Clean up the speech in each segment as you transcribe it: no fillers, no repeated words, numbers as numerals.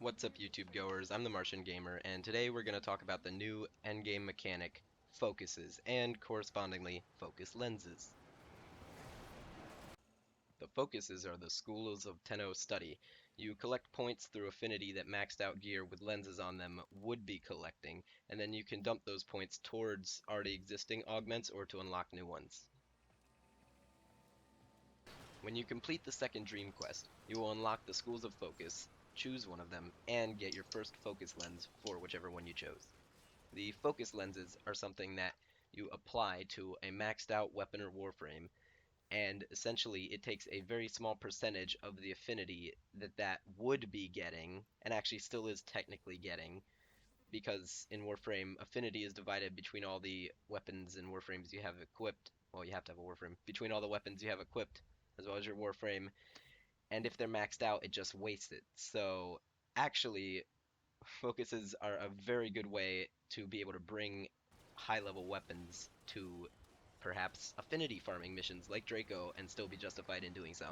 What's up, YouTube goers? I'm the Martian Gamer, and today we're going to talk about the new endgame mechanic, focuses, and correspondingly, focus lenses. The focuses are the schools of Tenno study. You collect points through affinity that maxed out gear with lenses on them would be collecting, and then you can dump those points towards already existing augments or to unlock new ones. When you complete the second dream quest, you will unlock the schools of focus, choose one of them, and get your first focus lens for whichever one you chose. The focus lenses are something that you apply to a maxed out weapon or warframe, and essentially it takes a very small percentage of the affinity that would be getting, and actually still is technically getting, because in Warframe, affinity is divided between all the weapons and warframes you have equipped. Well, you have to have a warframe. Between all the weapons you have equipped, as well as your warframe, and if they're maxed out, it just wastes it. So actually, focuses are a very good way to be able to bring high level weapons to perhaps affinity farming missions like Draco and still be justified in doing so.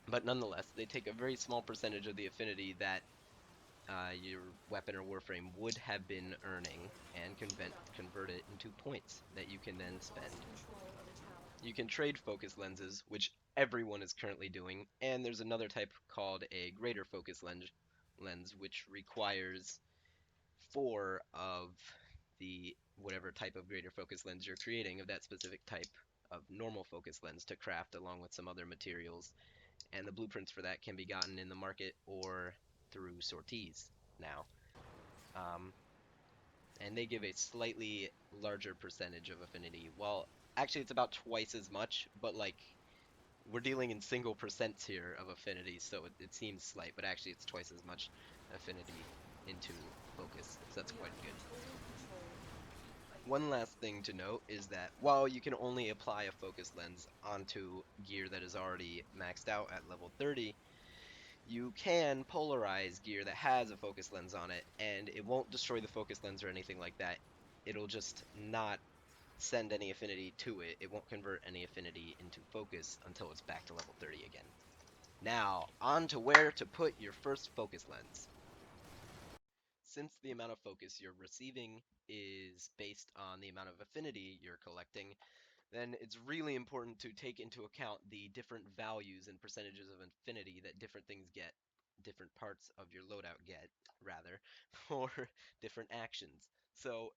But nonetheless, they take a very small percentage of the affinity that your weapon or warframe would have been earning and convert it into points that you can then spend. You can trade focus lenses, which everyone is currently doing, and there's another type called a greater focus lens which requires four of the whatever type of greater focus lens you're creating of that specific type of normal focus lens to craft along with some other materials. And the blueprints for that can be gotten in the market or through sorties now. Um, and they give a slightly larger percentage of affinity. Well, actually, it's about twice as much, but like we're dealing in single percents here of affinity, so it seems slight, but actually it's twice as much affinity into focus, so that's quite good. One last thing to note is that while you can only apply a focus lens onto gear that is already maxed out at level 30, you can polarize gear that has a focus lens on it, and it won't destroy the focus lens or anything like that. It'll just not send any affinity to it. It won't convert any affinity into focus until it's back to level 30 again. Now, on to where to put your first focus lens. Since the amount of focus you're receiving is based on the amount of affinity you're collecting, then it's really important to take into account the different values and percentages of affinity that different things get, different parts of your loadout get, rather, for different actions. So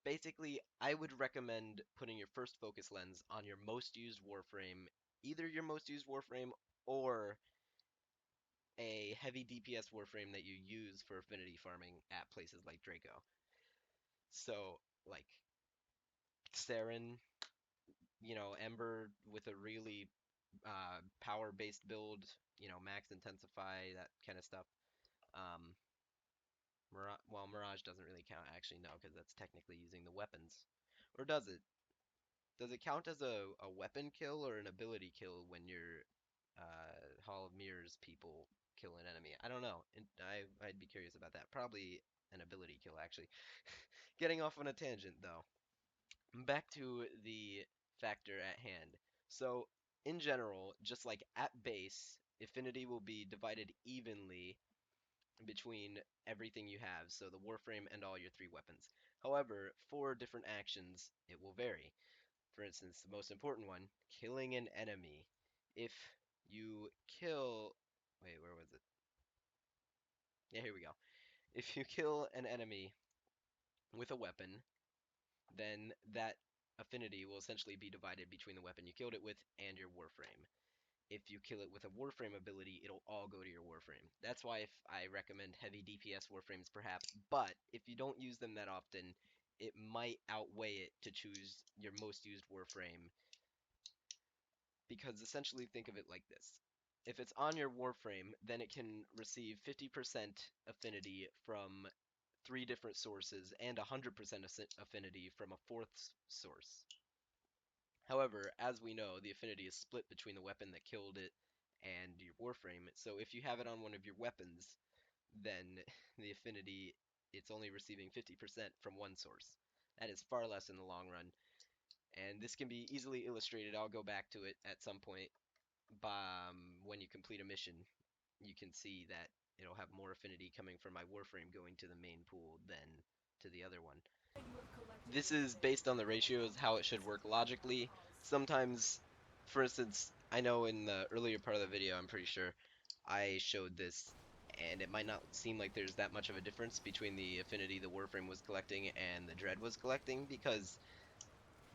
basically, I would recommend putting your first focus lens on your most used warframe, either your most used warframe or a heavy DPS warframe that you use for affinity farming at places like Draco. So, like Saren, Ember with a really power-based build, max intensify, that kind of stuff. Um, well, Mirage doesn't really count, actually, no, because that's technically using the weapons. Or does it? Does it count as a weapon kill or an ability kill when your Hall of Mirrors people kill an enemy? I don't know. I'd be curious about that. Probably an ability kill, actually. Getting off on a tangent, though. Back to the factor at hand. So, in general, just like at base, affinity will be divided evenly between everything you have, so the Warframe and all your three weapons. However, for different actions, it will vary. For instance, the most important one, killing an enemy. If you kill... Wait, where was it? Yeah, here we go. If you kill an enemy with a weapon, then that affinity will essentially be divided between the weapon you killed it with and your Warframe. If you kill it with a Warframe ability, it'll all go to your Warframe. That's why if I recommend heavy DPS Warframes perhaps, but if you don't use them that often, it might outweigh it to choose your most used Warframe, because essentially think of it like this. If it's on your Warframe, then it can receive 50% affinity from three different sources and 100% affinity from a fourth source. However, as we know, the affinity is split between the weapon that killed it and your Warframe. So if you have it on one of your weapons, then the affinity, it's only receiving 50% from one source. That is far less in the long run. And this can be easily illustrated. I'll go back to it at some point when you complete a mission. you can see that it'll have more affinity coming from my Warframe going to the main pool than to the other one. This is based on the ratios, how it should work logically. Sometimes, for instance, I know in the earlier part of the video, I'm pretty sure I showed this, and it might not seem like there's that much of a difference between the affinity the Warframe was collecting and the Dread was collecting, because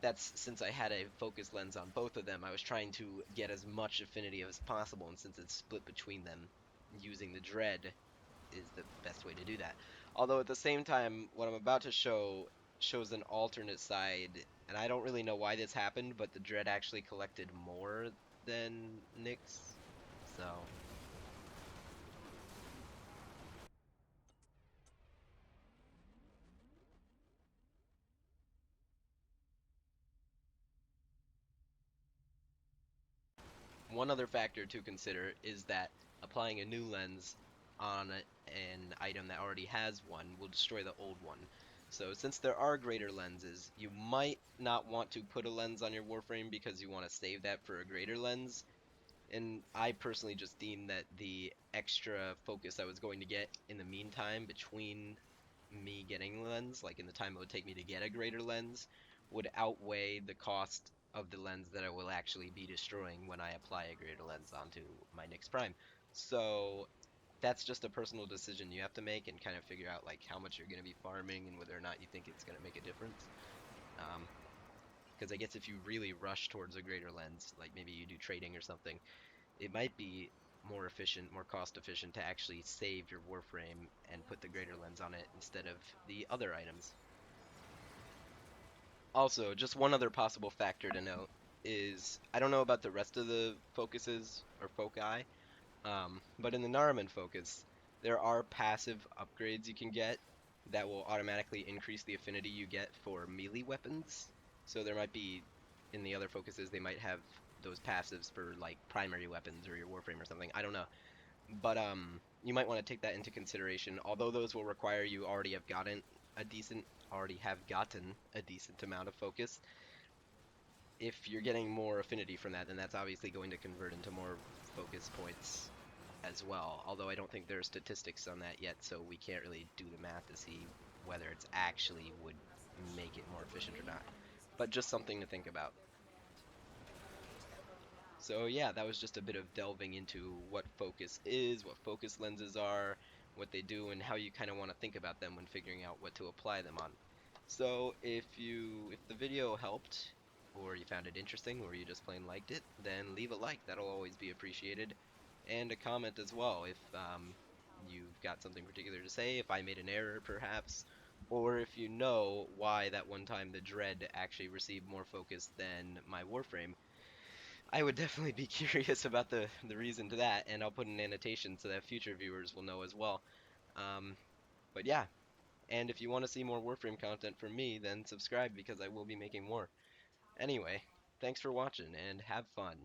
that's since I had a focus lens on both of them, I was trying to get as much affinity as possible, and since it's split between them, using the Dread is the best way to do that. Although at the same time, what I'm about to show shows an alternate side, and I don't really know why this happened, but the Dread actually collected more than Nyx. So, one other factor to consider is that applying a new lens on an item that already has one will destroy the old one. So since there are greater lenses, you might not want to put a lens on your Warframe because you want to save that for a greater lens. And I personally just deemed that the extra focus I was going to get in the meantime between me getting the lens, like in the time it would take me to get a greater lens, would outweigh the cost of the lens that I will actually be destroying when I apply a greater lens onto my Nyx Prime. So that's just a personal decision you have to make and kind of figure out like how much you're going to be farming and whether or not you think it's going to make a difference. Um, because I guess if you really rush towards a greater lens, like maybe you do trading or something, it might be more efficient, more cost efficient to actually save your Warframe and put the greater lens on it instead of the other items. Also, just one other possible factor to note is I don't know about the rest of the focuses or foci, but in the Nariman focus, there are passive upgrades you can get that will automatically increase the affinity you get for melee weapons. So there might be, in the other focuses, they might have those passives for like primary weapons or your Warframe or something. I don't know. But you might want to take that into consideration. Although those will require you already have gotten a decent amount of focus. If you're getting more affinity from that, then that's obviously going to convert into more focus points as well. Although I don't think there are statistics on that yet, so we can't really do the math to see whether it's actually would make it more efficient or not. But just something to think about. So yeah, that was just a bit of delving into what focus is, what focus lenses are, what they do, and how you kind of want to think about them when figuring out what to apply them on. So if the video helped, or you found it interesting, or you just plain liked it, then leave a like. That'll always be appreciated, and a comment as well if you've got something particular to say, if I made an error perhaps, or if you know why that one time the Dread actually received more focus than my Warframe. I would definitely be curious about the reason to that, and I'll put an annotation so that future viewers will know as well. Um, but yeah, and if you want to see more Warframe content from me, then subscribe because I will be making more. Anyway, thanks for watching and have fun.